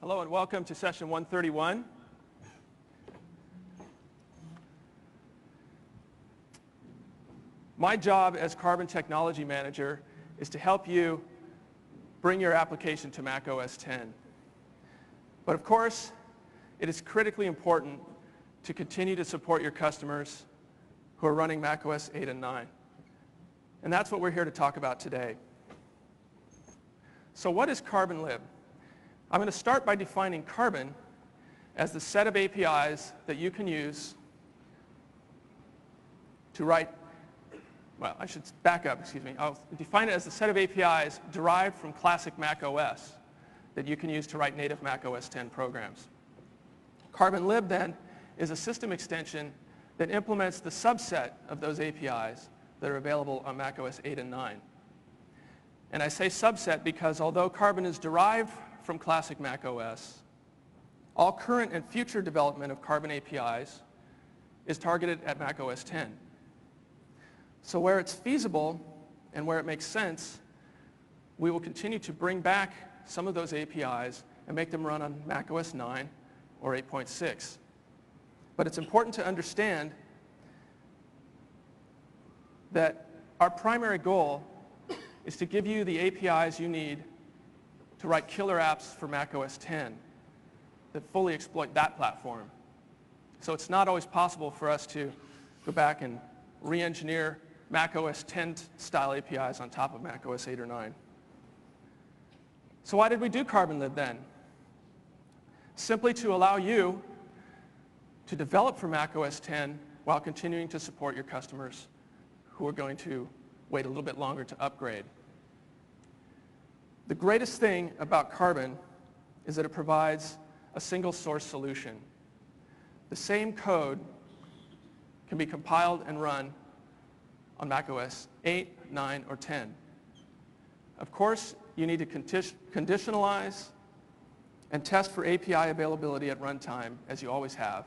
Hello and welcome to session 131. My job as Carbon Technology Manager is to help you bring your application to Mac OS X. But of course, it is critically important to continue to support your customers who are running Mac OS 8 and 9. And that's what we're here to talk about today. So what is CarbonLib? I'm going to start by defining Carbon as the set of APIs that you can use to write, well, I should back up, excuse me. I'll define it as the set of APIs derived from classic Mac OS that you can use to write native Mac OS X programs. CarbonLib, then, is a system extension that implements the subset of those APIs that are available on Mac OS 8 and 9. And I say subset because although Carbon is derived from classic Mac OS, all current and future development of Carbon APIs is targeted at Mac OS X. So where it's feasible and where it makes sense, we will continue to bring back some of those APIs and make them run on Mac OS 9 or 8.6. But it's important to understand that our primary goal is to give you the APIs you need to write killer apps for Mac OS X that fully exploit that platform. So it's not always possible for us to go back and re-engineer Mac OS X style APIs on top of Mac OS 8 or 9. So why did we do CarbonLib then? Simply to allow you to develop for Mac OS X while continuing to support your customers who are going to wait a little bit longer to upgrade. The greatest thing about Carbon is that it provides a single source solution. The same code can be compiled and run on Mac OS 8, 9, or 10. Of course, you need to conditionalize and test for API availability at runtime, as you always have,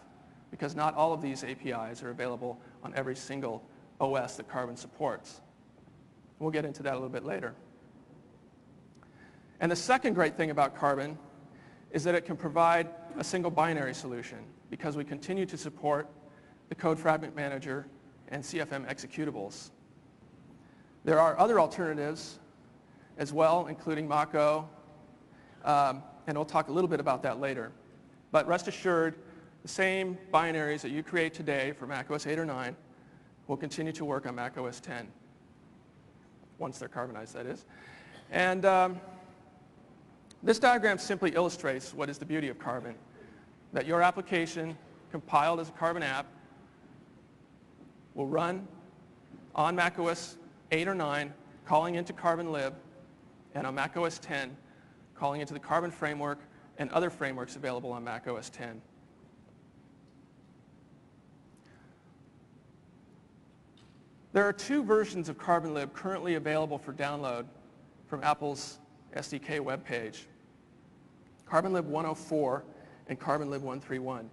because not all of these APIs are available on every single OS that Carbon supports. We'll get into that a little bit later. And the second great thing about Carbon is that it can provide a single binary solution because we continue to support the Code Fragment Manager and CFM executables. There are other alternatives as well, including Mach-O, and we'll talk a little bit about that later. But rest assured, the same binaries that you create today for Mac OS 8 or 9 will continue to work on Mac OS X, once they're carbonized, that is. And this diagram simply illustrates what is the beauty of Carbon, that your application compiled as a Carbon app will run on Mac OS 8 or 9, calling into CarbonLib, and on Mac OS X, calling into the Carbon framework and other frameworks available on Mac OS X. There are two versions of CarbonLib currently available for download from Apple's SDK webpage, CarbonLib 104 and CarbonLib 131.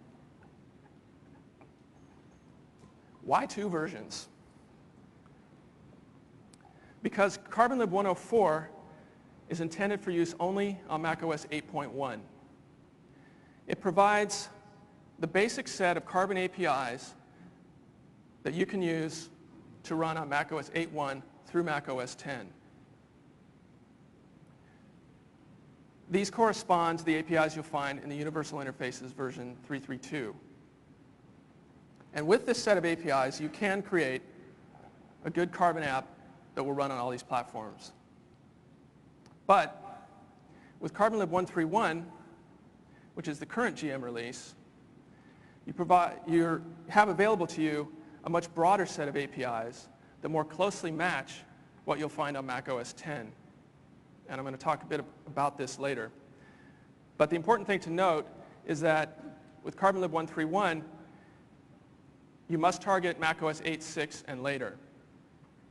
Why two versions? Because CarbonLib 104 is intended for use only on Mac OS 8.1. It provides the basic set of Carbon APIs that you can use to run on Mac OS 8.1 through Mac OS X. These correspond to the APIs you'll find in the Universal Interfaces version 3.3.2. And with this set of APIs, you can create a good Carbon app that will run on all these platforms. But with CarbonLib 131, which is the current GM release, you have available to you a much broader set of APIs that more closely match what you'll find on Mac OS X. And I'm going to talk a bit about this later. But the important thing to note is that with CarbonLib 131, you must target Mac OS 8.6 and later,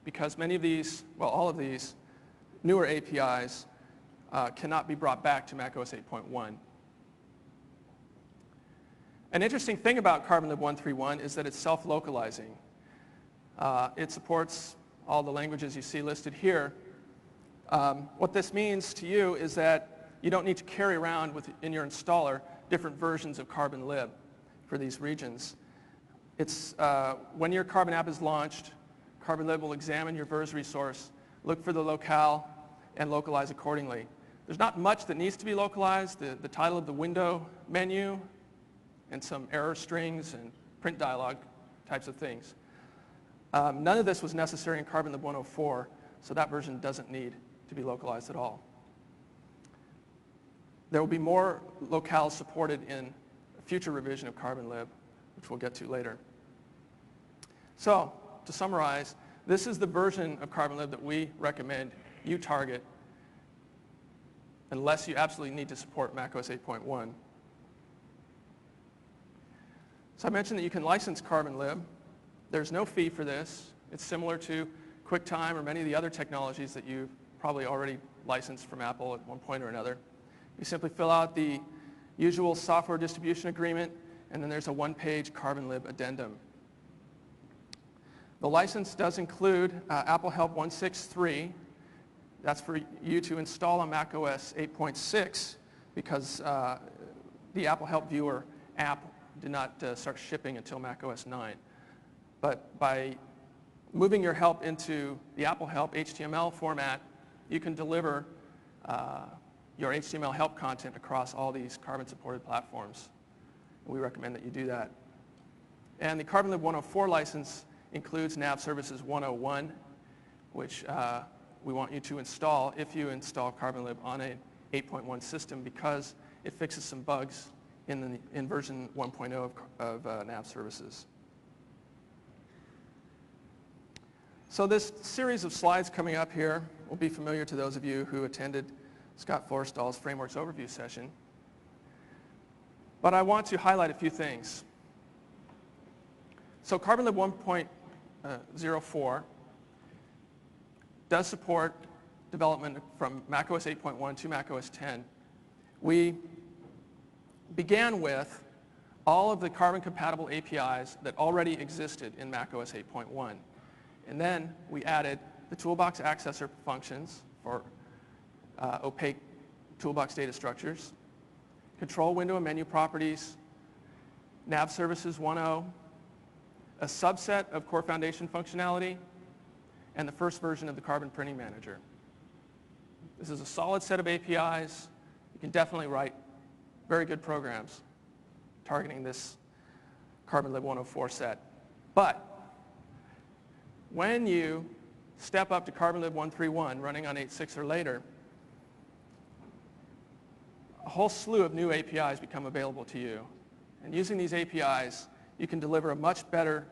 because many of these, well, all of these newer APIs cannot be brought back to Mac OS 8.1. An interesting thing about CarbonLib 131 is that it's self-localizing. It supports all the languages you see listed here. What this means to you is that you don't need to carry around in your installer different versions of CarbonLib for these regions. It's, when your Carbon app is launched, CarbonLib will examine your VERS resource, look for the locale, and localize accordingly. There's not much that needs to be localized. The title of the window menu and some error strings and print dialog types of things. None of this was necessary in CarbonLib 104, so that version doesn't need to be localized at all. There will be more locales supported in a future revision of CarbonLib, which we'll get to later. So, to summarize, this is the version of CarbonLib that we recommend you target unless you absolutely need to support macOS 8.1. So I mentioned that you can license CarbonLib. There's no fee for this. It's similar to QuickTime or many of the other technologies that you've probably already licensed from Apple at one point or another. You simply fill out the usual software distribution agreement, and then there's a one-page CarbonLib addendum. The license does include Apple Help 163. That's for you to install on macOS 8.6 because the Apple Help Viewer app did not start shipping until macOS 9. But by moving your help into the Apple Help HTML format, you can deliver your HTML help content across all these Carbon-supported platforms. We recommend that you do that. And the CarbonLib 104 license includes Nav Services 101, which we want you to install if you install CarbonLib on an 8.1 system because it fixes some bugs in version 1.0 of Nav Services. So this series of slides coming up here will be familiar to those of you who attended Scott Forstall's Frameworks Overview session. But I want to highlight a few things. So CarbonLib 1.04 does support development from macOS 8.1 to macOS 10. We began with all of the Carbon-compatible APIs that already existed in macOS 8.1. And then we added the toolbox accessor functions for opaque toolbox data structures, control window and menu properties, Nav Services 1.0, a subset of Core Foundation functionality, and the first version of the Carbon Printing Manager. This is a solid set of APIs. You can definitely write very good programs targeting this CarbonLib 104 set. But when you step up to CarbonLib 131 running on 8.6 or later, a whole slew of new APIs become available to you. And using these APIs, you can deliver a much better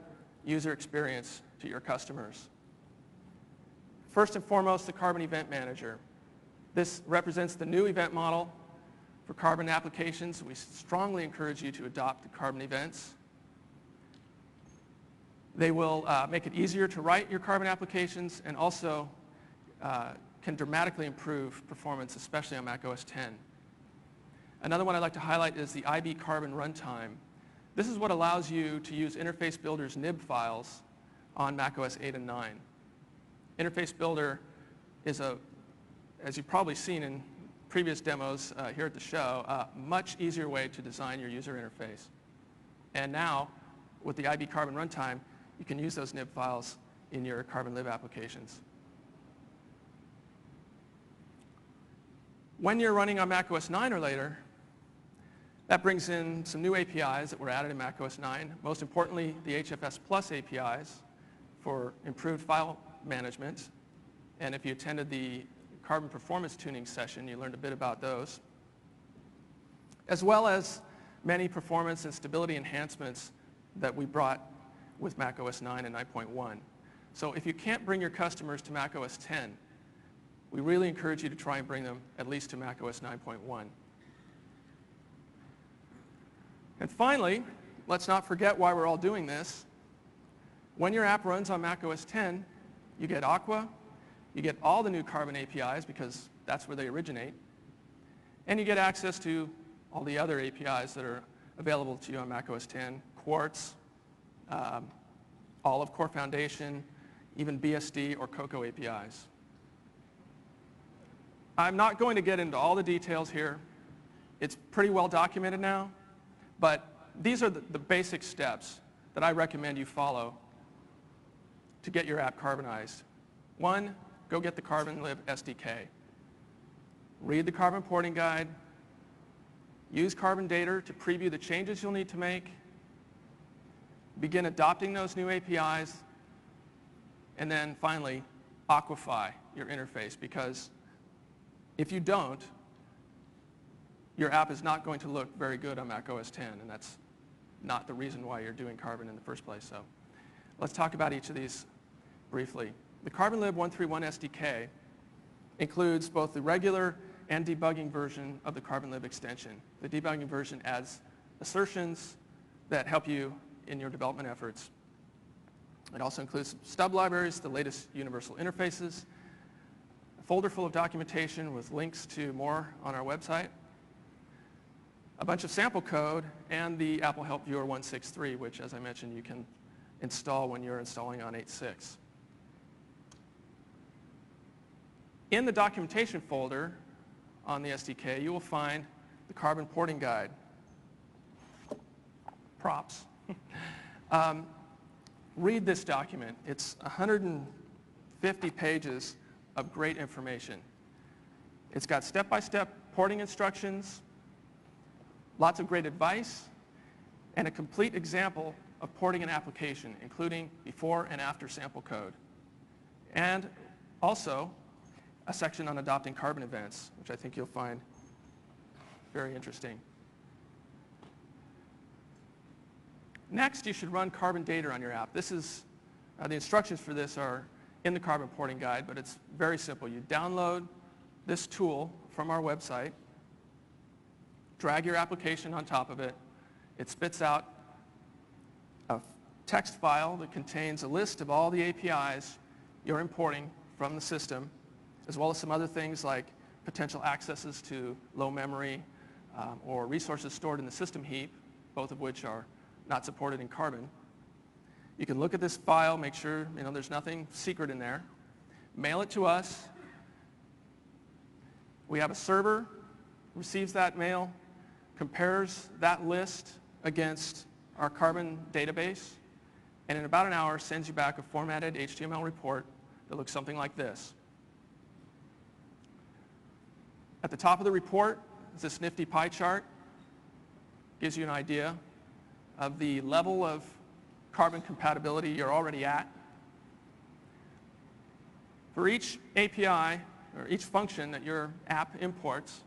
user experience to your customers. First and foremost, the Carbon Event Manager. This represents the new event model for Carbon applications. We strongly encourage you to adopt the Carbon events. They will make it easier to write your Carbon applications and also can dramatically improve performance, especially on macOS 10. Another one I'd like to highlight is the IB Carbon runtime. This is what allows you to use Interface Builder's nib files on macOS 8 and 9. Interface Builder is as you've probably seen in previous demos here at the show, a much easier way to design your user interface. And now, with the IB Carbon runtime, you can use those nib files in your CarbonLib applications. When you're running on macOS 9 or later, that brings in some new APIs that were added in macOS 9. Most importantly, the HFS Plus APIs for improved file management. And if you attended the Carbon Performance Tuning session, you learned a bit about those. As well as many performance and stability enhancements that we brought with macOS 9 and 9.1. So if you can't bring your customers to macOS 10, we really encourage you to try and bring them at least to macOS 9.1. And finally, let's not forget why we're all doing this. When your app runs on macOS 10, you get Aqua, you get all the new Carbon APIs because that's where they originate, and you get access to all the other APIs that are available to you on macOS 10, Quartz, all of Core Foundation, even BSD or Cocoa APIs. I'm not going to get into all the details here. It's pretty well documented now, but these are the basic steps that I recommend you follow to get your app carbonized. One, go get the CarbonLib SDK. Read the carbon porting guide. Use Carbon Data to preview the changes you'll need to make. Begin adopting those new APIs. And then finally, aquify your interface, because if you don't, your app is not going to look very good on Mac OS X, and that's not the reason why you're doing Carbon in the first place. So let's talk about each of these briefly. The CarbonLib 131 SDK includes both the regular and debugging version of the CarbonLib extension. The debugging version adds assertions that help you in your development efforts. It also includes some stub libraries, the latest universal interfaces, a folder full of documentation with links to more on our website, a bunch of sample code, and the Apple Help Viewer 163, which, as I mentioned, you can install when you're installing on 8.6. In the documentation folder on the SDK, you will find the Carbon Porting Guide. Props. Read this document. It's 150 pages of great information. It's got step-by-step porting instructions, lots of great advice, and a complete example of porting an application, including before and after sample code. And also a section on adopting Carbon events, which I think you'll find very interesting. Next, you should run Carbon Data on your app. This is, the instructions for this are in the Carbon Porting Guide, but it's very simple. You download this tool from our website, drag your application on top of it. It spits out a text file that contains a list of all the APIs you're importing from the system, as well as some other things like potential accesses to low memory or resources stored in the system heap, both of which are not supported in Carbon. You can look at this file, make sure there's nothing secret in there, mail it to us. We have a server, receives that mail, compares that list against our Carbon database, and in about an hour sends you back a formatted HTML report that looks something like this. At the top of the report is this nifty pie chart. Gives you an idea of the level of Carbon compatibility you're already at. For each API, or each function that your app imports,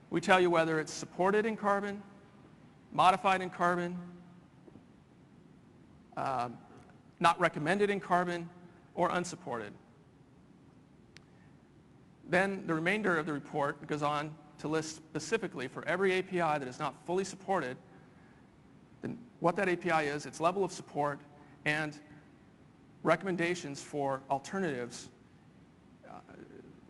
we tell you whether it's supported in Carbon, modified in Carbon, not recommended in Carbon, or unsupported. Then the remainder of the report goes on to list specifically for every API that is not fully supported, then what that API is, its level of support, and recommendations for alternatives,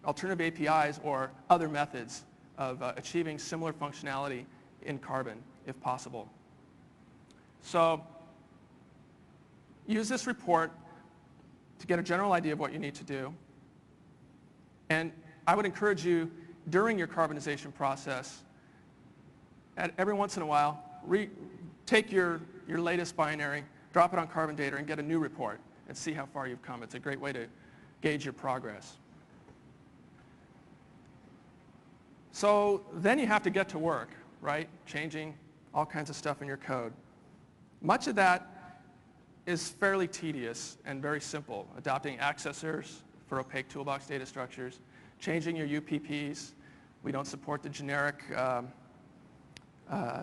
alternative APIs or other methods of achieving similar functionality in Carbon, if possible. So use this report to get a general idea of what you need to do. And I would encourage you, during your carbonization process, every once in a while, take your latest binary, drop it on Carbon Data, and get a new report and see how far you've come. It's a great way to gauge your progress. So then you have to get to work, right? Changing all kinds of stuff in your code. Much of that is fairly tedious and very simple. Adopting accessors for opaque toolbox data structures, changing your UPPs. We don't support the generic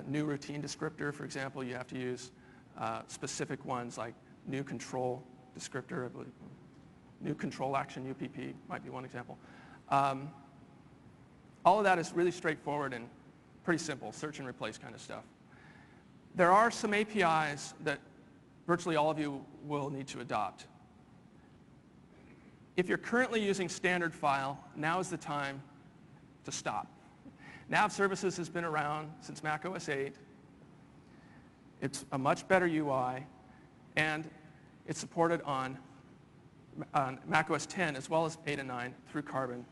new routine descriptor, for example. You have to use specific ones like new control descriptor, I believe. New control action UPP might be one example. All of that is really straightforward and pretty simple, search and replace kind of stuff. There are some APIs that virtually all of you will need to adopt. If you're currently using standard file, now is the time to stop. Nav Services has been around since Mac OS 8. It's a much better UI, and it's supported on Mac OS X as well as 8 and 9 through Carbon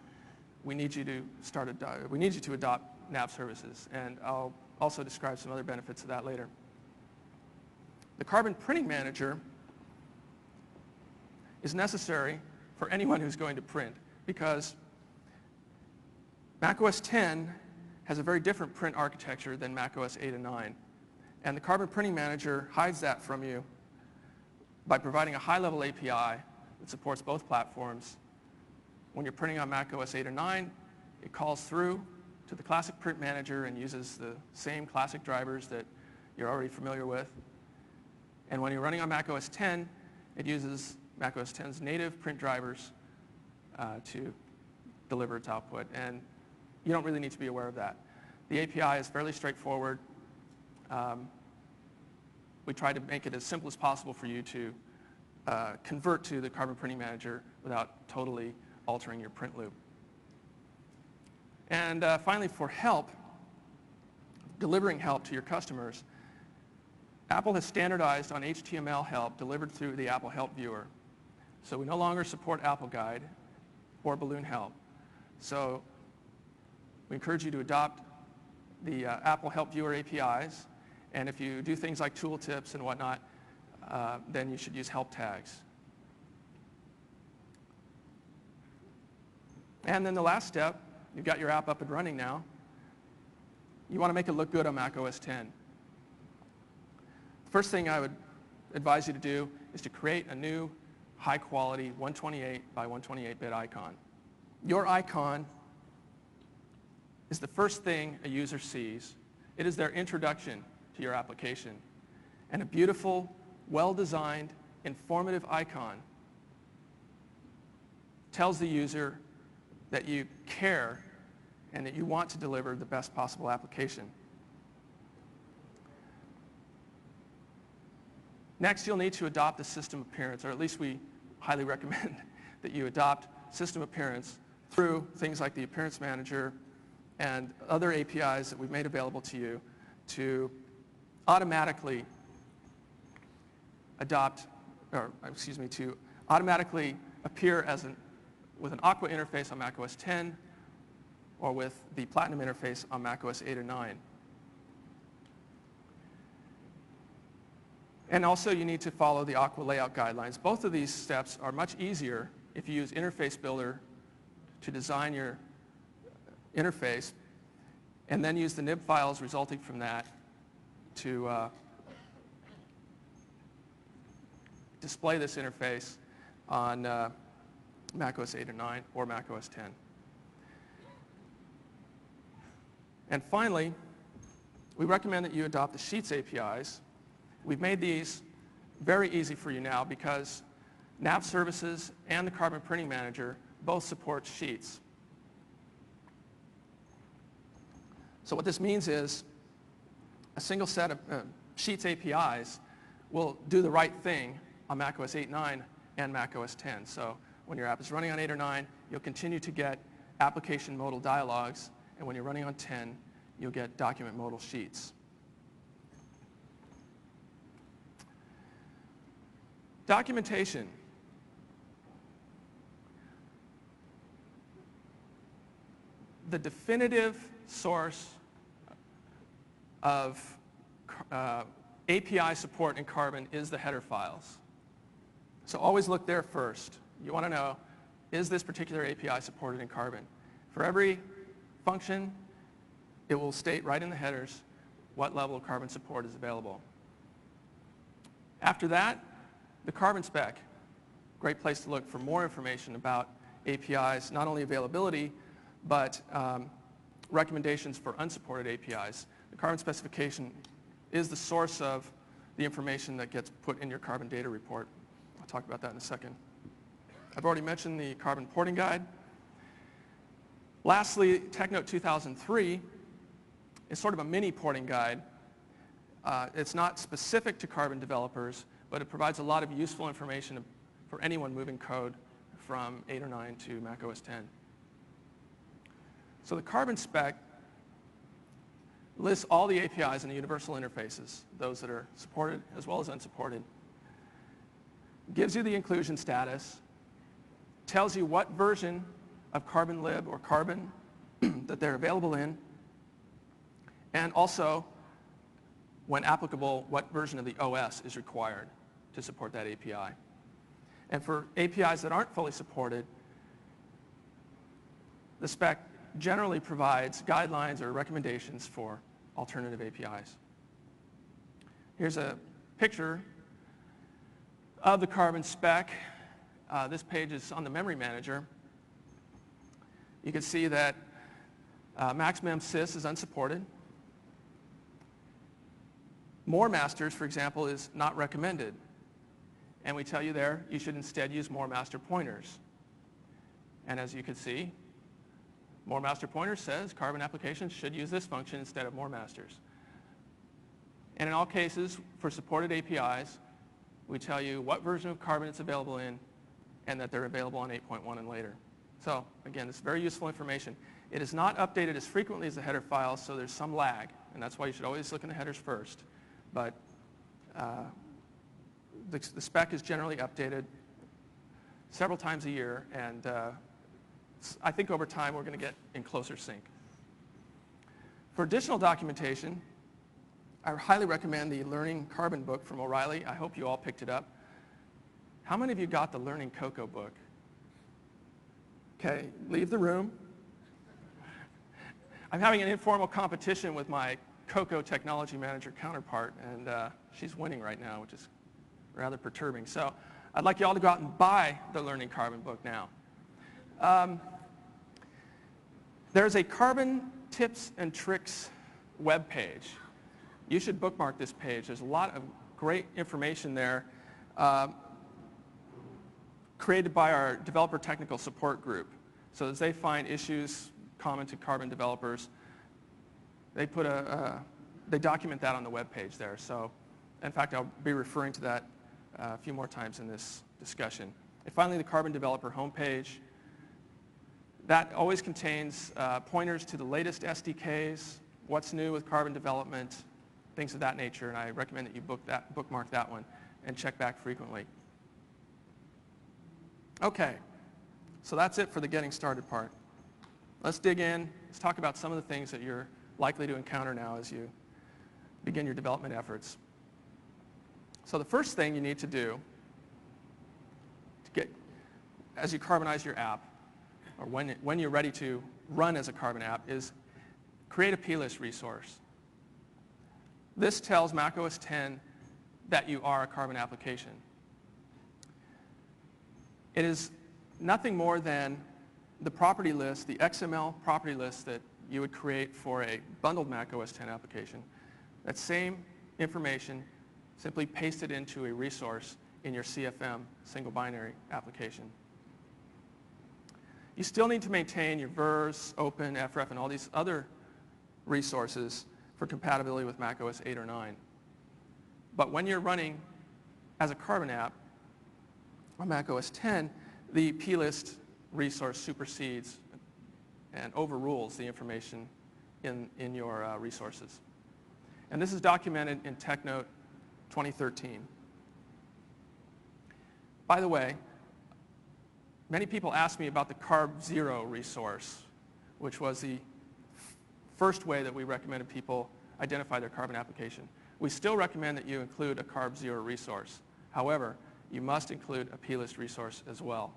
we need you to adopt nav services, and I'll also describe some other benefits of that later. The Carbon Printing Manager is necessary for anyone who's going to print, because macOS 10 has a very different print architecture than macOS 8 and 9. And the Carbon Printing Manager hides that from you by providing a high-level API that supports both platforms. When you're printing on macOS 8 or 9, it calls through to the classic print manager and uses the same classic drivers that you're already familiar with. And when you're running on macOS 10, it uses macOS 10's native print drivers to deliver its output. And you don't really need to be aware of that. The API is fairly straightforward. We try to make it as simple as possible for you to convert to the Carbon Printing Manager without totally altering your print loop. And finally, for help, delivering help to your customers, Apple has standardized on HTML help delivered through the Apple Help Viewer. So we no longer support Apple Guide or Balloon Help. So we encourage you to adopt the Apple Help Viewer APIs. And if you do things like tooltips and whatnot, then you should use help tags. And then the last step, you've got your app up and running now. You want to make it look good on macOS 10. The first thing I would advise you to do is to create a new high-quality 128 by 128-bit icon. Your icon is the first thing a user sees. It is their introduction to your application. And a beautiful, well-designed, informative icon tells the user that you care and that you want to deliver the best possible application. Next, you'll need to adopt the system appearance, or at least we highly recommend that you adopt system appearance through things like the Appearance Manager and other APIs that we've made available to you to automatically to automatically appear with an Aqua interface on macOS 10 or with the Platinum interface on macOS 8 or 9. And also you need to follow the Aqua layout guidelines. Both of these steps are much easier if you use Interface Builder to design your interface and then use the nib files resulting from that to display this interface on macOS 8 or 9 or macOS 10. And finally, we recommend that you adopt the Sheets APIs. We've made these very easy for you now because Nav Services and the Carbon Printing Manager both support Sheets. So what this means is a single set of Sheets APIs will do the right thing on macOS 8, 9, and macOS 10. So when your app is running on 8 or 9, you'll continue to get application modal dialogues, and when you're running on 10, you'll get document modal sheets. Documentation. The definitive source of API support in Carbon is the header files. So always look there first. You want to know, is this particular API supported in Carbon? For every function, it will state right in the headers what level of Carbon support is available. After that, the Carbon spec. Great place to look for more information about APIs, not only availability, but recommendations for unsupported APIs. The Carbon specification is the source of the information that gets put in your Carbon data report. I'll talk about that in a second. I've already mentioned the Carbon porting guide. Lastly, TechNote 2003 is sort of a mini porting guide. It's not specific to Carbon developers, but it provides a lot of useful information for anyone moving code from 8 or 9 to macOS 10. So the Carbon spec lists all the APIs and the universal interfaces, those that are supported as well as unsupported. Gives you the inclusion status, tells you what version of CarbonLib or Carbon that they're available in, and also, when applicable, what version of the OS is required to support that API. And for APIs that aren't fully supported, the spec generally provides guidelines or recommendations for alternative APIs. Here's a picture of the Carbon spec. This page is on the memory manager. You can see that maximum sys is unsupported. More masters, for example, is not recommended. And we tell you there, you should instead use more master pointers. And as you can see, more master pointers says Carbon applications should use this function instead of more masters. And in all cases, for supported APIs, we tell you what version of Carbon it's available in and that they're available on 8.1 and later. So again, it's very useful information. It is not updated as frequently as the header files, so there's some lag. And that's why you should always look in the headers first. But the spec is generally updated several times a year, and I think over time we're going to get in closer sync. For additional documentation, I highly recommend the Learning Carbon book from O'Reilly. I hope you all picked it up. How many of you got the Learning Cocoa book? Okay, leave the room. I'm having an informal competition with my Cocoa technology manager counterpart, and she's winning right now, which is rather perturbing. So I'd like you all to go out and buy the Learning Carbon book now. There's a Carbon tips and tricks web page. You should bookmark this page. There's a lot of great information there created by our developer technical support group. So as they find issues common to Carbon developers, they document that on the web page there. So in fact, I'll be referring to that a few more times in this discussion. And finally, the Carbon developer homepage. That always contains pointers to the latest SDKs, what's new with Carbon development, things of that nature, and I recommend that you bookmark that one and check back frequently. Okay, so that's it for the getting started part. Let's dig in. Let's talk about some of the things that you're likely to encounter now as you begin your development efforts. So the first thing you need to do as you Carbonize your app, or when you're ready to run as a Carbon app, is create a plist resource. This tells macOS 10 that you are a Carbon application. It is nothing more than the property list, the XML property list that you would create for a bundled macOS 10 application. That same information simply pasted into a resource in your CFM single binary application. You still need to maintain your VERS, Open, FREF, and all these other resources for compatibility with macOS 8 or 9. But when you're running as a Carbon app on macOS 10, the plist resource supersedes and overrules the information in your resources. And this is documented in TechNote 2013. By the way, many people ask me about the carb0 resource, which was the first way that we recommended people identify their Carbon application. We still recommend that you include a carb0 resource. However, you must include a plist resource as well.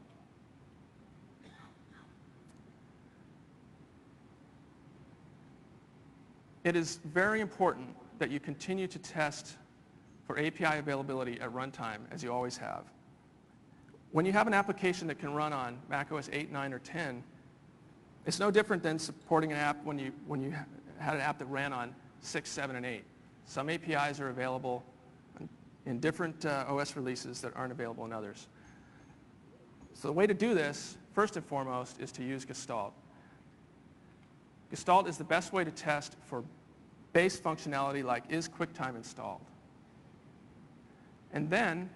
It is very important that you continue to test for API availability at runtime, as you always have. When you have an application that can run on macOS 8, 9, or 10, it's no different than supporting an app when you had an app that ran on 6, 7, and 8. Some APIs are available in different OS releases that aren't available in others. So the way to do this, first and foremost, is to use Gestalt. Gestalt is the best way to test for base functionality like is QuickTime installed. And then,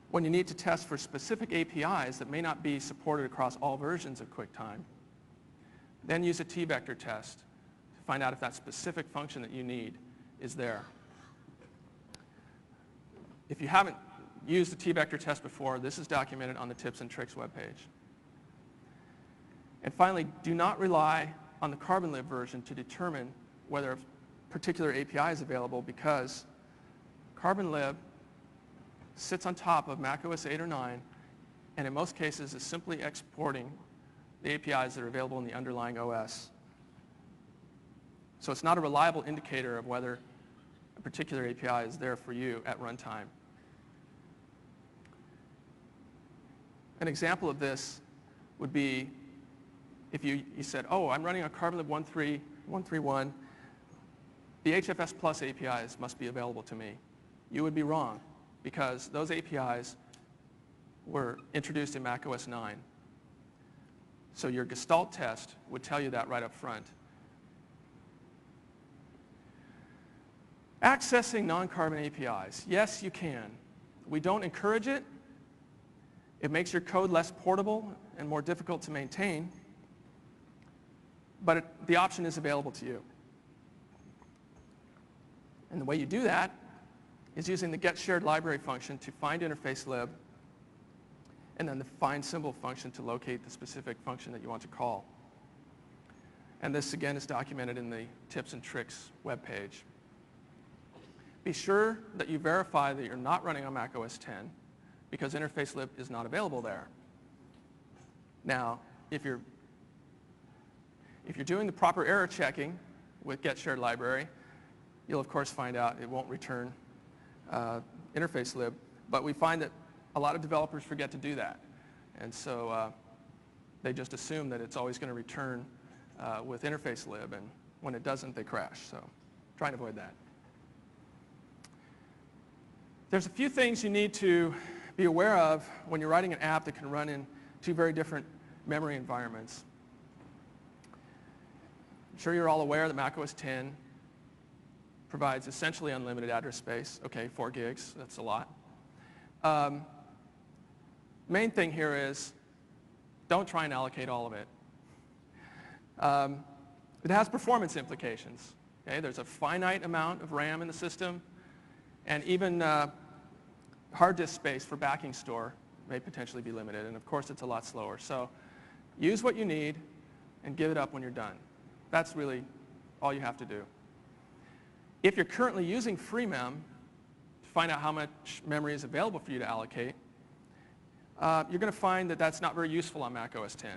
when you need to test for specific APIs that may not be supported across all versions of QuickTime, then use a T-vector test to find out if that specific function that you need is there. If you haven't used the T-vector test before, this is documented on the Tips and Tricks webpage. And finally, do not rely on the CarbonLib version to determine whether a particular API is available, because CarbonLib sits on top of macOS 8 or 9, and in most cases is simply exporting the APIs that are available in the underlying OS. So it's not a reliable indicator of whether a particular API is there for you at runtime. An example of this would be if you said, oh, I'm running on CarbonLib 1.3.1.1, the HFS Plus APIs must be available to me. You would be wrong, because those APIs were introduced in macOS 9. So your Gestalt test would tell you that right up front. Accessing non-Carbon APIs. Yes, you can. We don't encourage it. It makes your code less portable and more difficult to maintain, but the option is available to you. And the way you do that is using the getSharedLibrary function to find interface lib, and then the find symbol function to locate the specific function that you want to call. And this, again, is documented in the tips and tricks webpage. Be sure that you verify that you're not running on macOS 10, because interface lib is not available there. Now, if you're doing the proper error checking with getSharedLibrary, you'll of course find out it won't return interface lib, but we find that a lot of developers forget to do that. And so they just assume that it's always going to return with interface lib, and when it doesn't, they crash. So try and avoid that. There's a few things you need to be aware of when you're writing an app that can run in two very different memory environments. I'm sure you're all aware that macOS 10 provides essentially unlimited address space. Okay, 4 gigs, that's a lot. Main thing here is don't try and allocate all of it. It has performance implications. Okay? There's a finite amount of RAM in the system, and even hard disk space for backing store may potentially be limited, and of course it's a lot slower. So use what you need and give it up when you're done. That's really all you have to do. If you're currently using FreeMem to find out how much memory is available for you to allocate, you're going to find that that's not very useful on macOS 10,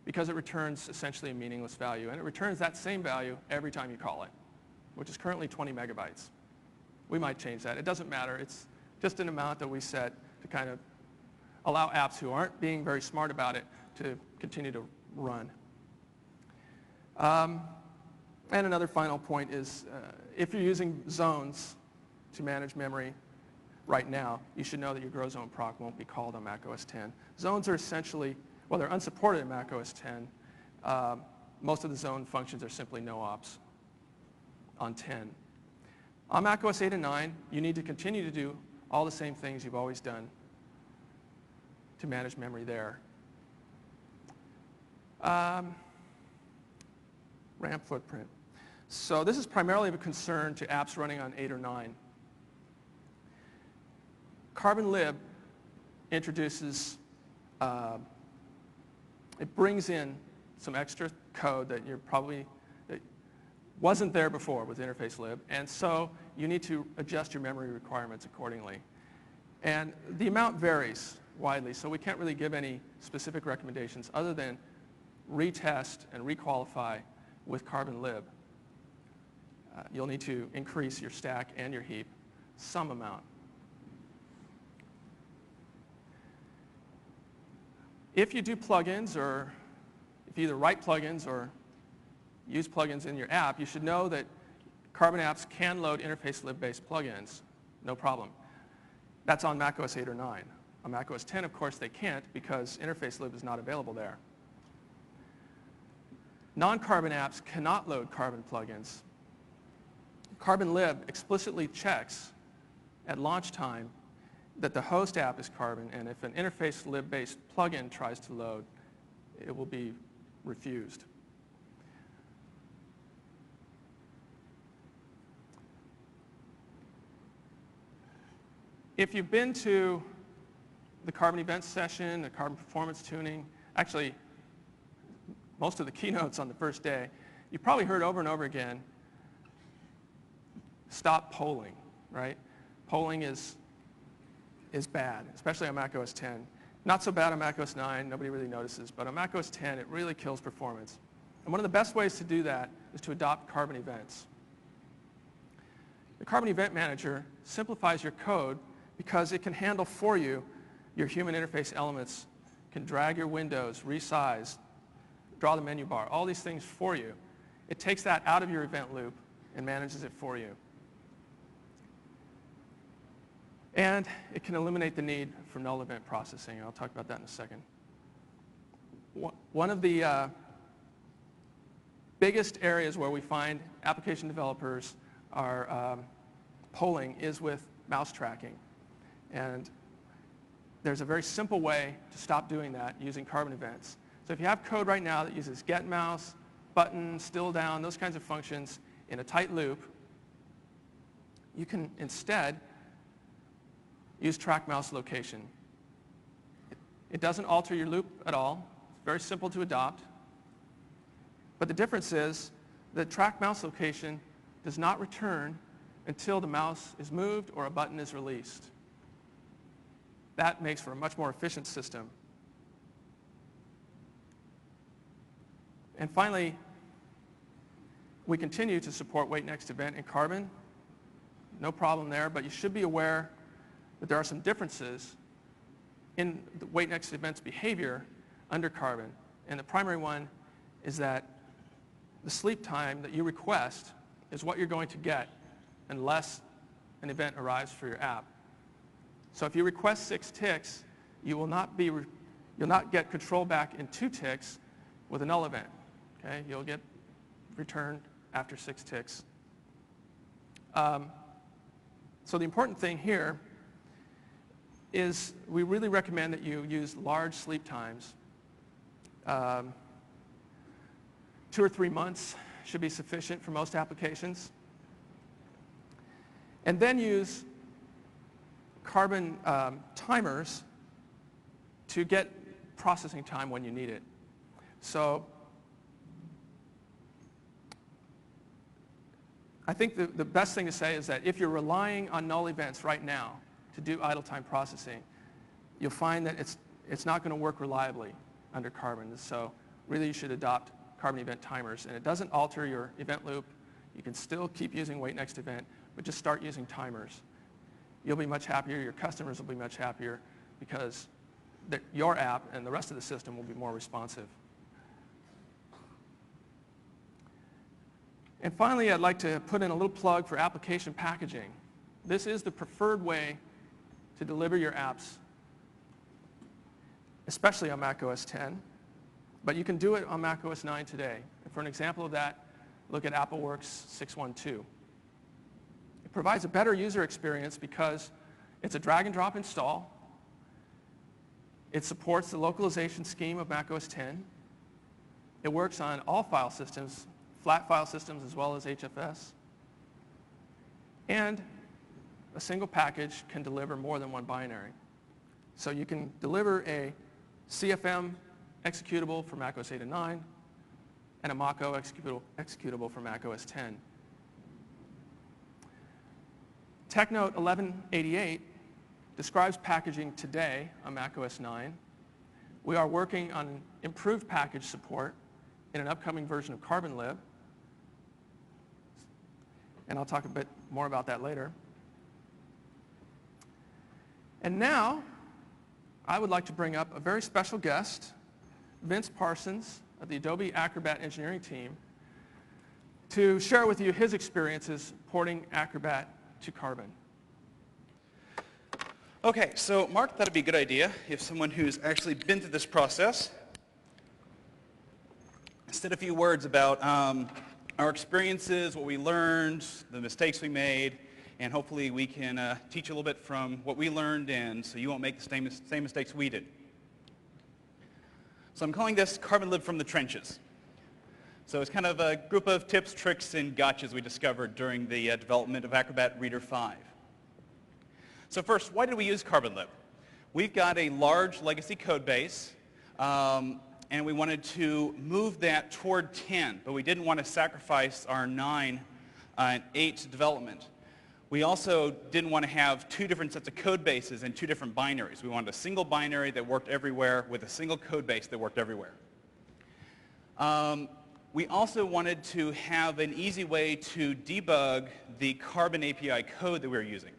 because it returns essentially a meaningless value, and it returns that same value every time you call it, which is currently 20 megabytes. We might change that. It doesn't matter. It's just an amount that we set to kind of allow apps who aren't being very smart about it to continue to run. And another final point is if you're using zones to manage memory right now, you should know that your grow zone proc won't be called on macOS 10. Zones are essentially, well, they're unsupported in macOS 10. Most of the zone functions are simply no-ops on 10. On macOS 8 and 9, you need to continue to do all the same things you've always done to manage memory there. RAM footprint. So this is primarily of a concern to apps running on 8 or 9. CarbonLib introduces, it brings in some extra code that that wasn't there before with interface lib, and so you need to adjust your memory requirements accordingly. And the amount varies widely, so we can't really give any specific recommendations other than retest and requalify with CarbonLib. You'll need to increase your stack and your heap some amount. If you do plugins, or if you either write plugins or use plugins in your app, you should know that Carbon apps can load interface lib-based plugins, no problem. That's on macOS 8 or 9. On macOS 10, of course, they can't, because interface lib is not available there. Non-Carbon apps cannot load Carbon plugins. CarbonLib explicitly checks at launch time that the host app is Carbon, and if an interface lib-based plugin tries to load, it will be refused. If you've been to the Carbon events session, the Carbon performance tuning, actually, most of the keynotes on the first day, you probably heard over and over again, stop polling, right? Polling is bad, especially on Mac OS 10. Not so bad on Mac OS 9, nobody really notices, but on Mac OS 10, it really kills performance. And one of the best ways to do that is to adopt Carbon events. The Carbon Event Manager simplifies your code because it can handle for you your human interface elements, can drag your windows, resize, draw the menu bar, all these things for you. It takes that out of your event loop and manages it for you. And it can eliminate the need for null event processing. I'll talk about that in a second. One of the biggest areas where we find application developers are polling is with mouse tracking. And there's a very simple way to stop doing that using Carbon events. So if you have code right now that uses get mouse, button, still down, those kinds of functions in a tight loop, you can instead use track mouse location. It doesn't alter your loop at all. It's very simple to adopt. But the difference is that track mouse location does not return until the mouse is moved or a button is released. That makes for a much more efficient system. And finally, we continue to support wait next event in Carbon. No problem there, but you should be aware that there are some differences in the wait next event's behavior under Carbon. And the primary one is that the sleep time that you request is what you're going to get unless an event arrives for your app. So if you request 6 ticks, you'll not get control back in 2 ticks with a null event. Okay? You'll get returned after 6 ticks. So the important thing here is we really recommend that you use large sleep times. 2 or 3 months should be sufficient for most applications. And then use Carbon timers to get processing time when you need it. So I think the best thing to say is that if you're relying on null events right now to do idle time processing, you'll find that it's not going to work reliably under Carbon. So really you should adopt Carbon event timers. And it doesn't alter your event loop. You can still keep using wait next event, but just start using timers. You'll be much happier. Your customers will be much happier because your app and the rest of the system will be more responsive. And finally, I'd like to put in a little plug for application packaging. This is the preferred way to deliver your apps, especially on Mac OS 10. But you can do it on Mac OS 9 today. And for an example of that, look at AppleWorks 6.1.2. It provides a better user experience because it's a drag and drop install. It supports the localization scheme of Mac OS 10. It works on all file systems, flat file systems as well as HFS. And a single package can deliver more than one binary. So you can deliver a CFM executable for Mac OS 8 and 9 and a Mach-O executable for Mac OS 10. TechNote 1188 describes packaging today on Mac OS 9. We are working on improved package support in an upcoming version of CarbonLib. And I'll talk a bit more about that later. And now, I would like to bring up a very special guest, Vince Parsons of the Adobe Acrobat engineering team, to share with you his experiences porting Acrobat to Carbon. Okay, so Mark thought it'd be a good idea if someone who's actually been through this process said a few words about our experiences, what we learned, the mistakes we made, and hopefully we can teach a little bit from what we learned, and so you won't make the same mistakes we did. So I'm calling this CarbonLib from the trenches. So it's kind of a group of tips, tricks, and gotchas we discovered during the development of Acrobat Reader 5. So first, why did we use CarbonLib? We've got a large legacy code base, and we wanted to move that toward 10, but we didn't want to sacrifice our 9 and 8 development. We also didn't want to have 2 different sets of code bases and 2 different binaries. We wanted a single binary that worked everywhere with a single code base that worked everywhere. We also wanted to have an easy way to debug the Carbon API code that we were using.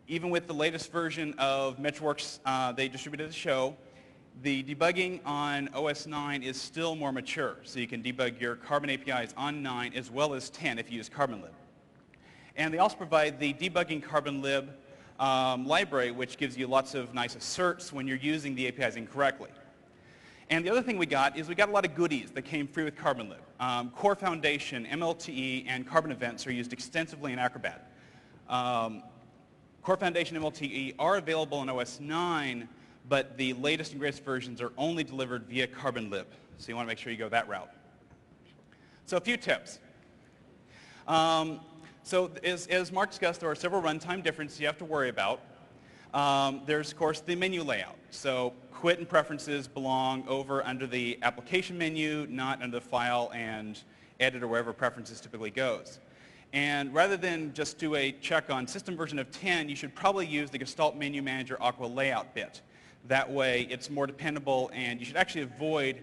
Even with the latest version of MetroWorks they distributed at the show, the debugging on OS 9 is still more mature. So you can debug your Carbon APIs on 9 as well as 10 if you use CarbonLib. And they also provide the debugging CarbonLib library, which gives you lots of nice asserts when you're using the APIs incorrectly. And the other thing we got is we got a lot of goodies that came free with CarbonLib. Core Foundation, MLTE, and Carbon events are used extensively in Acrobat. Core Foundation and MLTE are available in OS 9, but the latest and greatest versions are only delivered via CarbonLib. So you want to make sure you go that route. So a few tips. So as Mark discussed, there are several runtime differences you have to worry about. There's, of course, the menu layout. So quit and preferences belong over under the application menu, not under the file and edit or wherever preferences typically goes. And rather than just do a check on system version of 10, you should probably use the Gestalt Menu Manager Aqua layout bit. That way it's more dependable, and you should actually avoid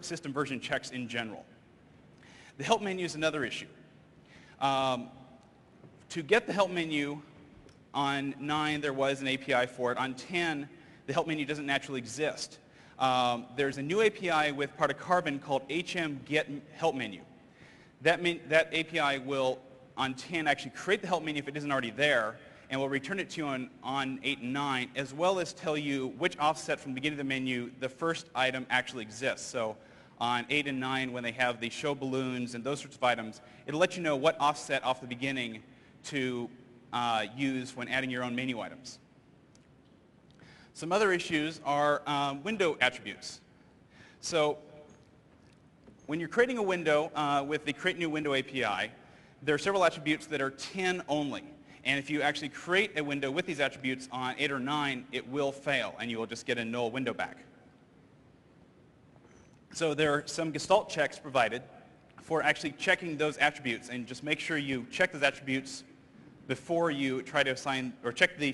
system version checks in general. The help menu is another issue. To get the help menu on 9, there was an API for it. On 10, the help menu doesn't naturally exist. There's a new API with part of Carbon called HMGetHelpMenu. That API will, on 10, actually create the help menu if it isn't already there, and will return it to you on 8 and 9, as well as tell you which offset from the beginning of the menu the first item actually exists. So on 8 and 9, when they have the show balloons and those sorts of items, it'll let you know what offset off the beginning to use when adding your own menu items. Some other issues are window attributes. So when you're creating a window with the Create New Window API, there are several attributes that are 10 only. And if you actually create a window with these attributes on 8 or 9, it will fail, and you will just get a null window back. So there are some Gestalt checks provided for actually checking those attributes, and just make sure you check those attributes before you try to assign, or check the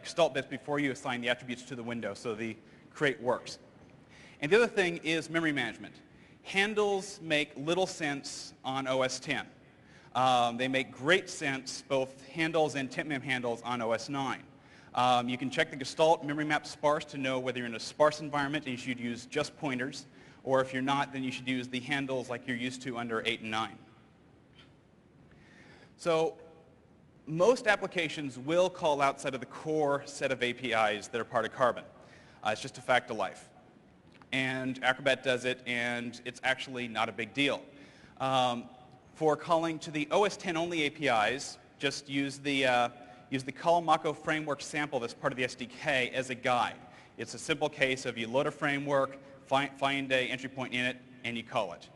Gestalt bits before you assign the attributes to the window so the create works. And the other thing is memory management. Handles make little sense on OS 10. They make great sense, both handles and tempmem handles, on OS 9. You can check the Gestalt memory map sparse to know whether you're in a sparse environment and you should use just pointers, or if you're not, then you should use the handles like you're used to under 8 and 9. So most applications will call outside of the core set of APIs that are part of Carbon. It's just a fact of life. And Acrobat does it, and it's actually not a big deal. For calling to the OS 10 only APIs, just use the call Mako framework sample that's part of the SDK as a guide. It's a simple case of you load a framework, find a entry point in it, and you call it.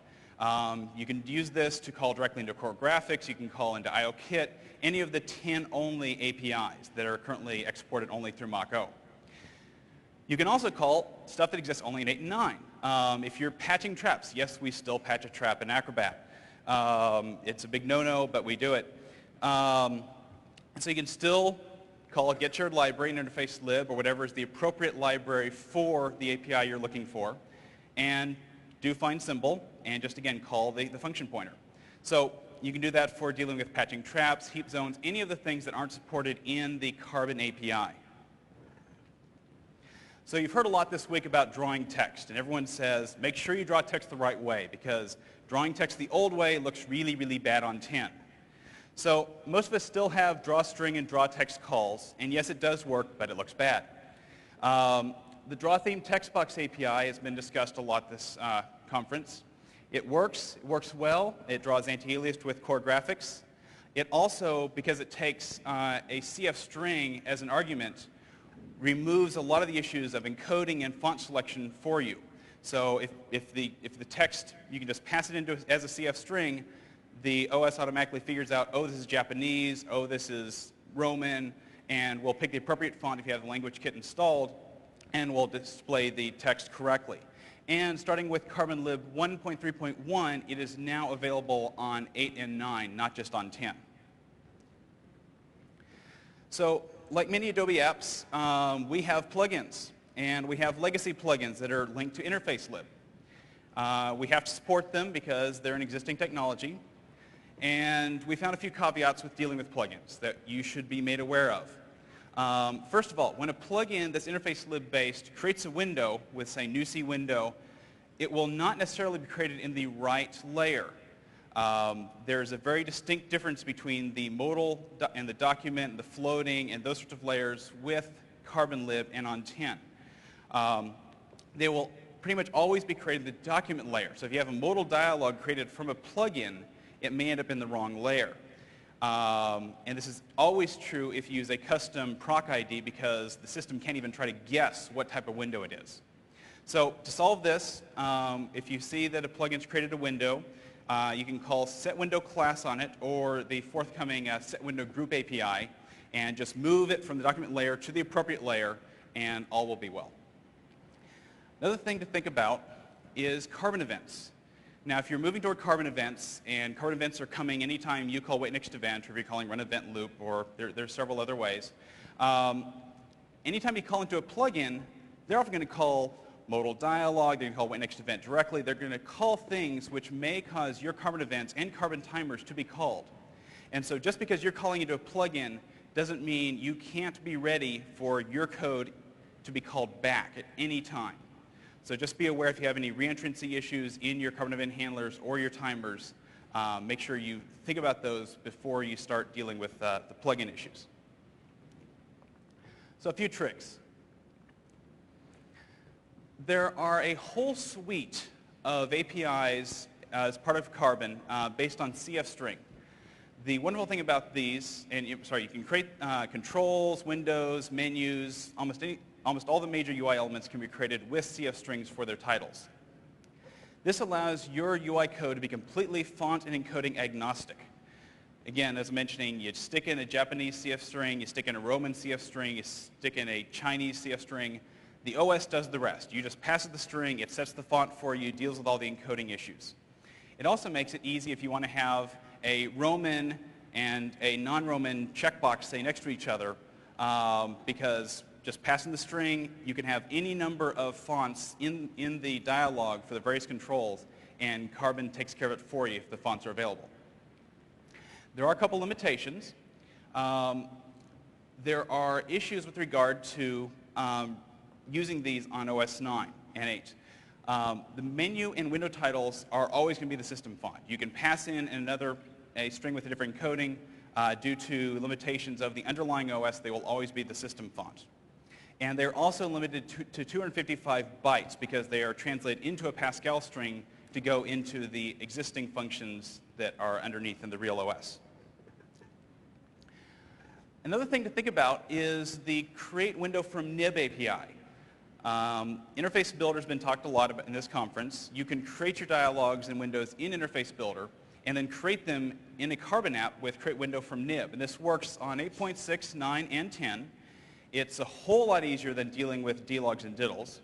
You can use this to call directly into Core Graphics. You can call into IOKit, any of the 10 only APIs that are currently exported only through Mako. You can also call stuff that exists only in 8 and 9. If you're patching traps, yes, we still patch a trap in Acrobat. It's a big no-no, but we do it. So you can still call get shared library and interface lib or whatever is the appropriate library for the API you're looking for, and do find symbol, and just again call the function pointer. So you can do that for dealing with patching traps, heap zones, any of the things that aren't supported in the Carbon API. So you've heard a lot this week about drawing text, and everyone says make sure you draw text the right way, because drawing text the old way looks really, really bad on 10. So most of us still have draw string and draw text calls, and yes, it does work, but it looks bad. The draw theme text box API has been discussed a lot this conference. It works well. It draws anti-aliased with Core Graphics. It also, because it takes a CF string as an argument, removes a lot of the issues of encoding and font selection for you. So if the text, you can just pass it into as a CF string, the OS automatically figures out, oh, this is Japanese, oh, this is Roman, and will pick the appropriate font if you have the language kit installed, and will display the text correctly. And starting with CarbonLib 1.3.1, it is now available on 8 and 9, not just on 10. So like many Adobe apps, we have plugins, and we have legacy plugins that are linked to InterfaceLib. We have to support them because they're an existing technology, and we found a few caveats with dealing with plugins that you should be made aware of. First of all, when a plugin that's InterfaceLib based creates a window with, say, new C window, it will not necessarily be created in the right layer. There's a very distinct difference between the modal and the document and the floating and those sorts of layers with CarbonLib and on 10. They will pretty much always be created in the document layer. So if you have a modal dialog created from a plugin, it may end up in the wrong layer. And this is always true if you use a custom proc ID because the system can't even try to guess what type of window it is. So to solve this, if you see that a plugin's created a window, you can call setWindowClass on it or the forthcoming setWindowGroup API and just move it from the document layer to the appropriate layer and all will be well. Another thing to think about is carbon events. Now, if you're moving toward carbon events, and carbon events are coming anytime you call waitNextEvent, or if you're calling runEventLoop, or there's several other ways. Anytime you call into a plugin, they're often going to call modal dialog, they're going to call waitNextEvent directly. They're going to call things which may cause your carbon events and carbon timers to be called. And so just because you're calling into a plugin doesn't mean you can't be ready for your code to be called back at any time. So just be aware if you have any reentrancy issues in your carbon event handlers or your timers, make sure you think about those before you start dealing with the plugin issues. So a few tricks. There are a whole suite of APIs as part of Carbon based on CF string. The wonderful thing about these, and you can create controls, windows, menus, almost all the major UI elements can be created with CF strings for their titles. This allows your UI code to be completely font and encoding agnostic. Again, as mentioning, you stick in a Japanese CF string, you stick in a Roman CF string, you stick in a Chinese CF string. The OS does the rest. You just pass it the string, it sets the font for you, deals with all the encoding issues. It also makes it easy if you want to have a Roman and a non-Roman checkbox, say, next to each other, because just passing the string, you can have any number of fonts in the dialog for the various controls, and Carbon takes care of it for you if the fonts are available. There are a couple limitations. There are issues with regard to using these on OS 9 and 8. The menu and window titles are always going to be the system font. You can pass in a string with a different encoding. Due to limitations of the underlying OS, they will always be the system font. And they're also limited to 255 bytes because they are translated into a Pascal string to go into the existing functions that are underneath in the real OS. Another thing to think about is the create window from nib API. Interface Builder has been talked a lot about in this conference. You can create your dialogues and windows in Interface Builder and then create them in a Carbon app with create window from nib. And this works on 8.6, 9, and 10. It's a whole lot easier than dealing with dlogs and diddles.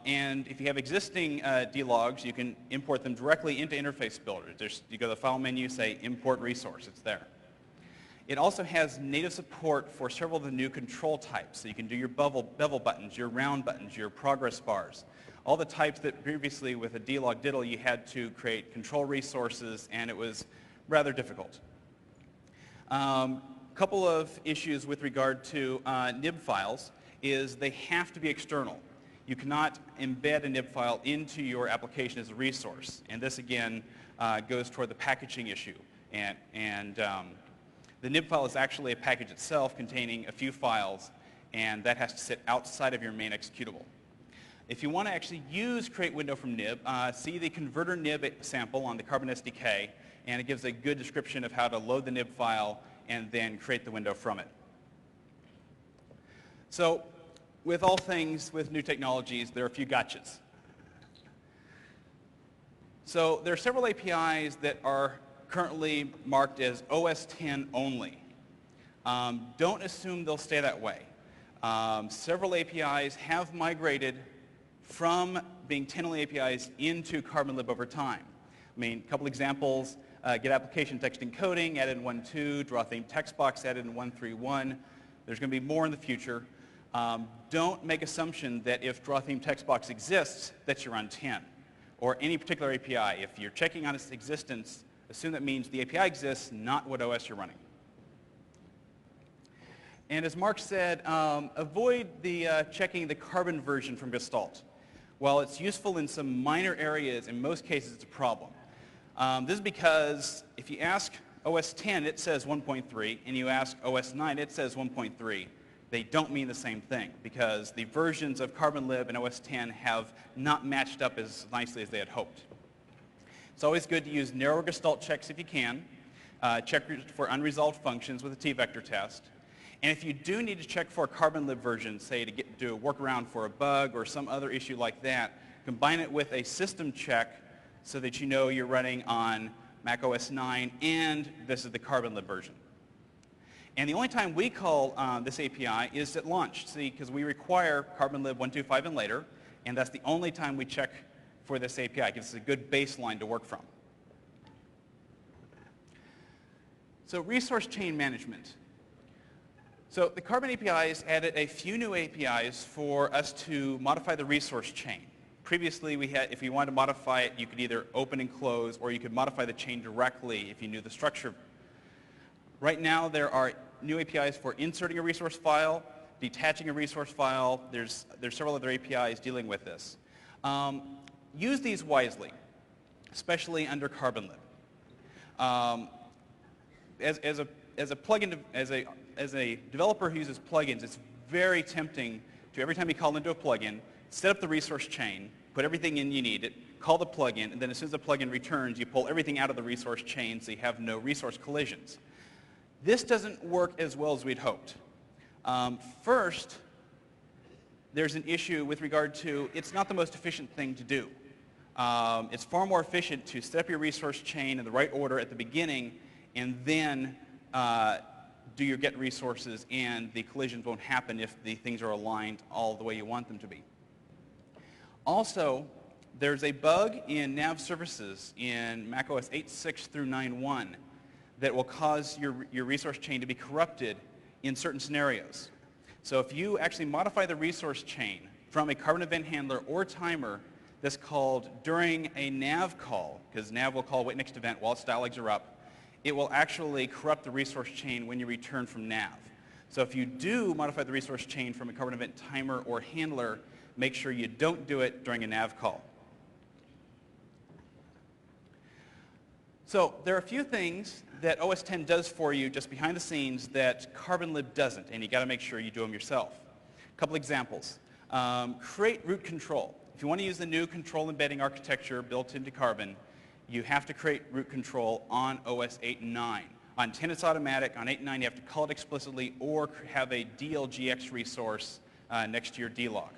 And if you have existing dlogs, you can import them directly into Interface Builder. You go to the File menu, say Import Resource. It's there. It also has native support for several of the new control types. So you can do your bevel buttons, your round buttons, your progress bars. All the types that previously with a dlog diddle you had to create control resources, and it was rather difficult. Couple of issues with regard to nib files is they have to be external. You cannot embed a nib file into your application as a resource. And this, again, goes toward the packaging issue. And the nib file is actually a package itself containing a few files, and that has to sit outside of your main executable. If you want to actually use create window from nib, see the converter nib sample on the Carbon SDK, and it gives a good description of how to load the nib file and then create the window from it. So with all things with new technologies, there are a few gotchas. So there are several APIs that are currently marked as OS 10 only. Don't assume they'll stay that way. Several APIs have migrated from being tenderly APIs into CarbonLib over time. I mean, a couple examples, get application text encoding added in 1.2, draw theme text box added in 1.3.1. There's going to be more in the future. Don't make assumption that if draw theme text box exists, that you're on 10, or any particular API. If you're checking on its existence, assume that means the API exists, not what OS you're running. And as Mark said, avoid the checking the Carbon version from Gestalt. While it's useful in some minor areas, in most cases it's a problem. This is because if you ask OS 10, it says 1.3, and you ask OS 9, it says 1.3. They don't mean the same thing because the versions of CarbonLib and OS 10 have not matched up as nicely as they had hoped. It's always good to use narrower Gestalt checks if you can. Check for unresolved functions with a T-vector test. And if you do need to check for a CarbonLib version, say to do a workaround for a bug or some other issue like that, combine it with a system check so that you know you're running on Mac OS 9 and this is the CarbonLib version. And the only time we call this API is at launch, see, because we require CarbonLib 1.2.5 and later, and that's the only time we check for this API. It gives us a good baseline to work from. So resource chain management. So the Carbon APIs added a few new APIs for us to modify the resource chain. Previously, we had, if you wanted to modify it, you could either open and close, or you could modify the chain directly if you knew the structure. Right now, there are new APIs for inserting a resource file, detaching a resource file. There's several other APIs dealing with this. Use these wisely, especially under CarbonLib. As a developer who uses plugins, it's very tempting to, every time you call into a plugin, set up the resource chain, put everything in you need it, call the plugin, and then as soon as the plugin returns, you pull everything out of the resource chain so you have no resource collisions. This doesn't work as well as we'd hoped. First, there's an issue with regard to, it's not the most efficient thing to do. It's far more efficient to set up your resource chain in the right order at the beginning and then do your get resources, and the collisions won't happen if the things are aligned all the way you want them to be. Also, there's a bug in nav services in macOS 8.6 through 9.1 that will cause your resource chain to be corrupted in certain scenarios. So if you actually modify the resource chain from a Carbon event handler or timer that's called during a nav call, because nav will call wait next event while its dialogues are up, it will actually corrupt the resource chain when you return from nav. So if you do modify the resource chain from a Carbon event timer or handler, make sure you don't do it during a nav call. So there are a few things that OS 10 does for you just behind the scenes that CarbonLib doesn't, and you got to make sure you do them yourself. A couple examples. Create root control. If you want to use the new control embedding architecture built into Carbon, you have to create root control on OS 8 and 9. On 10 it's automatic. On 8 and 9 you have to call it explicitly or have a DLGX resource next to your DLog.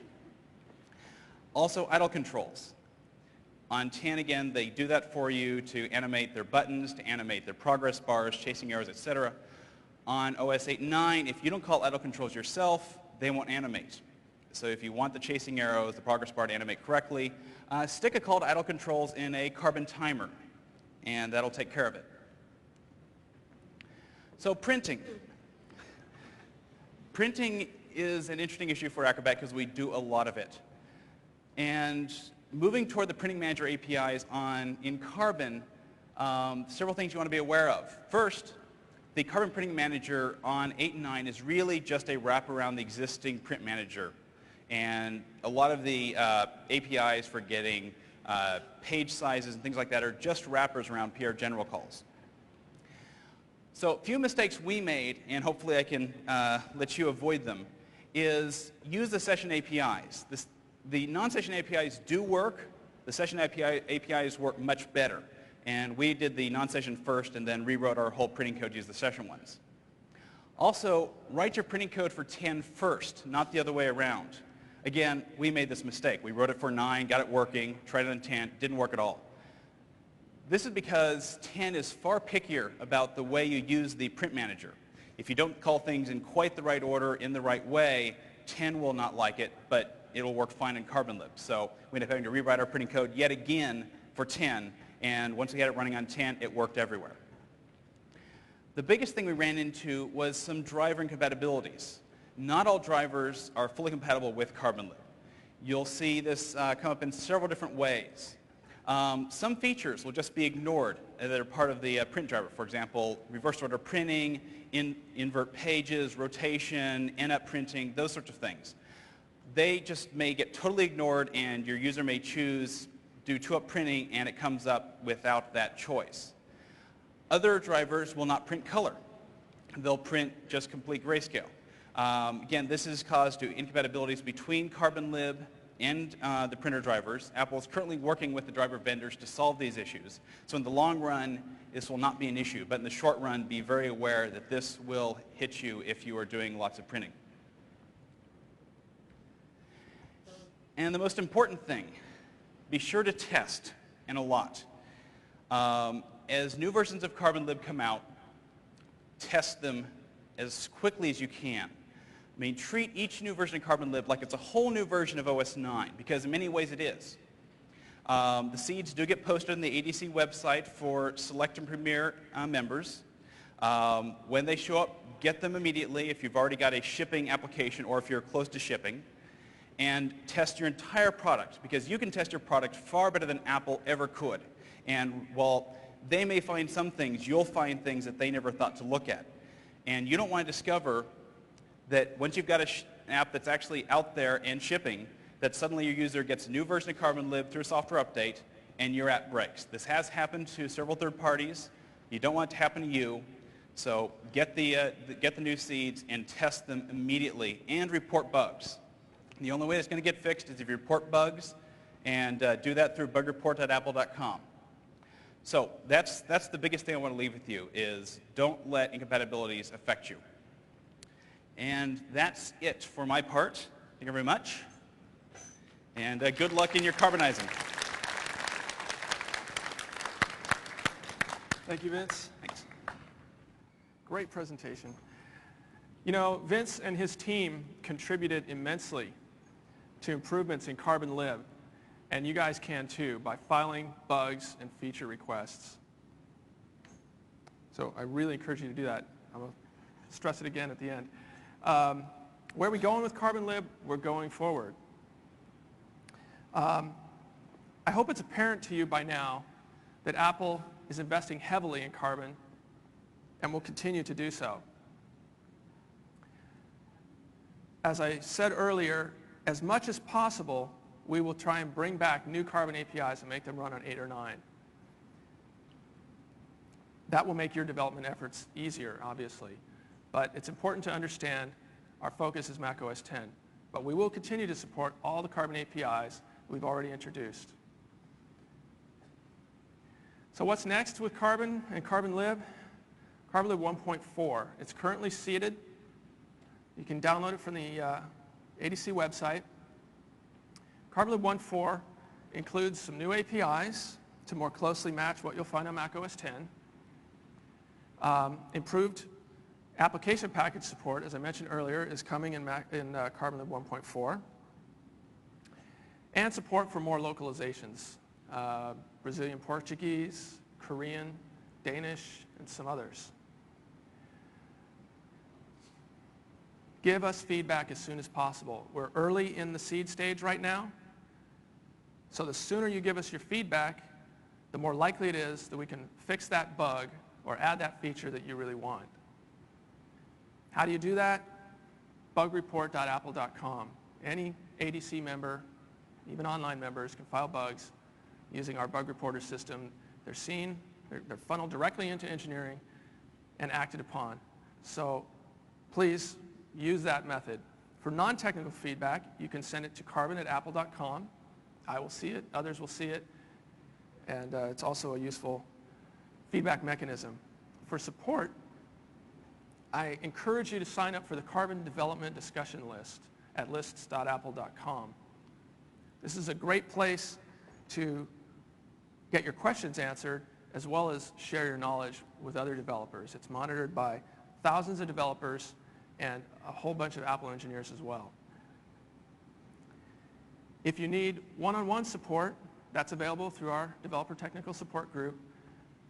Also idle controls. On 10 again, they do that for you to animate their buttons, to animate their progress bars, chasing arrows, etc. On OS 8 and 9, if you don't call idle controls yourself, they won't animate. So if you want the chasing arrows, the progress bar to animate correctly, stick a call to idle controls in a Carbon timer, and that'll take care of it. So printing. Printing is an interesting issue for Acrobat because we do a lot of it. And moving toward the printing manager APIs in Carbon, several things you want to be aware of. First, the Carbon printing manager on 8 and 9 is really just a wrap around the existing print manager. And a lot of the APIs for getting page sizes and things like that are just wrappers around PR general calls. So a few mistakes we made, and hopefully I can let you avoid them, is use the session APIs. The non-session APIs do work. The session APIs work much better. And we did the non-session first and then rewrote our whole printing code to use the session ones. Also, write your printing code for 10 first, not the other way around. Again, we made this mistake. We wrote it for 9, got it working, tried it on 10, didn't work at all. This is because 10 is far pickier about the way you use the print manager. If you don't call things in quite the right order, in the right way, 10 will not like it, but it'll work fine in CarbonLib. So we ended up having to rewrite our printing code yet again for 10, and once we had it running on 10, it worked everywhere. The biggest thing we ran into was some driver incompatibilities. Not all drivers are fully compatible with CarbonLib. You'll see this come up in several different ways. Some features will just be ignored that are part of the print driver. For example, reverse order printing, invert pages, rotation, in-app printing, those sorts of things. They just may get totally ignored, and your user may choose do two-up printing, and it comes up without that choice. Other drivers will not print color. They'll print just complete grayscale. Again, this is caused due to incompatibilities between CarbonLib and the printer drivers. Apple is currently working with the driver vendors to solve these issues. So in the long run, this will not be an issue. But in the short run, be very aware that this will hit you if you are doing lots of printing. And the most important thing, be sure to test, and a lot. As new versions of CarbonLib come out, test them as quickly as you can. I mean, treat each new version of CarbonLib like it's a whole new version of OS 9, because in many ways it is. The seeds do get posted on the ADC website for Select and Premier members. When they show up, get them immediately if you've already got a shipping application or if you're close to shipping. And test your entire product, because you can test your product far better than Apple ever could. And while they may find some things, you'll find things that they never thought to look at. And you don't want to discover that once you've got an app that's actually out there and shipping, that suddenly your user gets a new version of CarbonLib through a software update, and your app breaks. This has happened to several third parties. You don't want it to happen to you. So get the new seeds and test them immediately, and report bugs. The only way it's going to get fixed is if you report bugs, and do that through bugreport.apple.com. So that's the biggest thing I want to leave with you, is don't let incompatibilities affect you. And that's it for my part. Thank you very much. And good luck in your carbonizing. Thank you, Vince. Thanks. Great presentation. You know, Vince and his team contributed immensely to improvements in CarbonLib, and you guys can too by filing bugs and feature requests. So I really encourage you to do that. I'm going to stress it again at the end. Where are we going with CarbonLib? We're going forward. I hope it's apparent to you by now that Apple is investing heavily in Carbon and will continue to do so. As I said earlier, as much as possible, we will try and bring back new Carbon APIs and make them run on 8 or 9. That will make your development efforts easier, obviously. But it's important to understand our focus is macOS 10. But we will continue to support all the Carbon APIs we've already introduced. So what's next with Carbon and CarbonLib? CarbonLib 1.4. It's currently seeded. You can download it from the ADC website. CarbonLib 1.4 includes some new APIs to more closely match what you'll find on macOS 10. Improved application package support, as I mentioned earlier, is coming in CarbonLib 1.4. And support for more localizations, Brazilian Portuguese, Korean, Danish, and some others. Give us feedback as soon as possible. We're early in the seed stage right now, so the sooner you give us your feedback, the more likely it is that we can fix that bug or add that feature that you really want. How do you do that? bugreport.apple.com. Any ADC member, even online members, can file bugs using our bug reporter system. They're seen, they're funneled directly into engineering and acted upon. So please use that method. For non-technical feedback, you can send it to carbon@apple.com. I will see it, others will see it, and it's also a useful feedback mechanism. For support, I encourage you to sign up for the Carbon Development Discussion List at lists.apple.com. This is a great place to get your questions answered as well as share your knowledge with other developers. It's monitored by thousands of developers and a whole bunch of Apple engineers as well. If you need one-on-one support, that's available through our developer technical support group.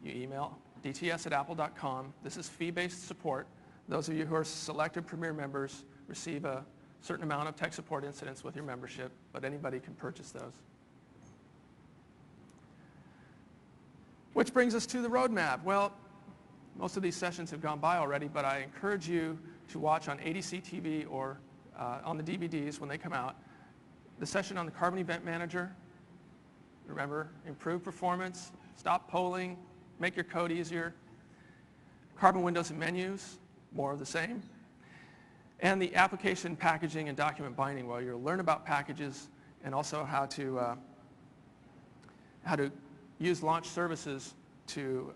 You email dts@apple.com. This is fee-based support. Those of you who are selected Premier members receive a certain amount of tech support incidents with your membership, but anybody can purchase those. Which brings us to the roadmap. Well, most of these sessions have gone by already, but I encourage you to watch on ADC TV or on the DVDs when they come out. The session on the Carbon Event Manager. Remember, improve performance, stop polling, make your code easier. Carbon windows and menus, more of the same. And the application packaging and document binding, where you'll learn about packages and also how to use launch services to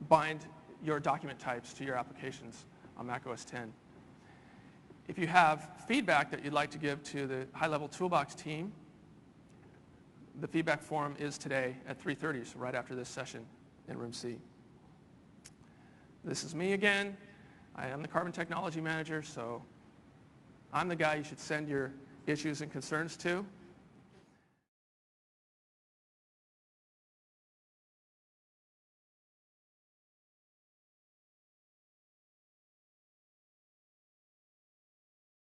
bind your document types to your applications on Mac OS X. If you have feedback that you'd like to give to the high-level toolbox team, the feedback forum is today at 3:30, so right after this session in room C. This is me again. I am the Carbon Technology Manager, so I'm the guy you should send your issues and concerns to.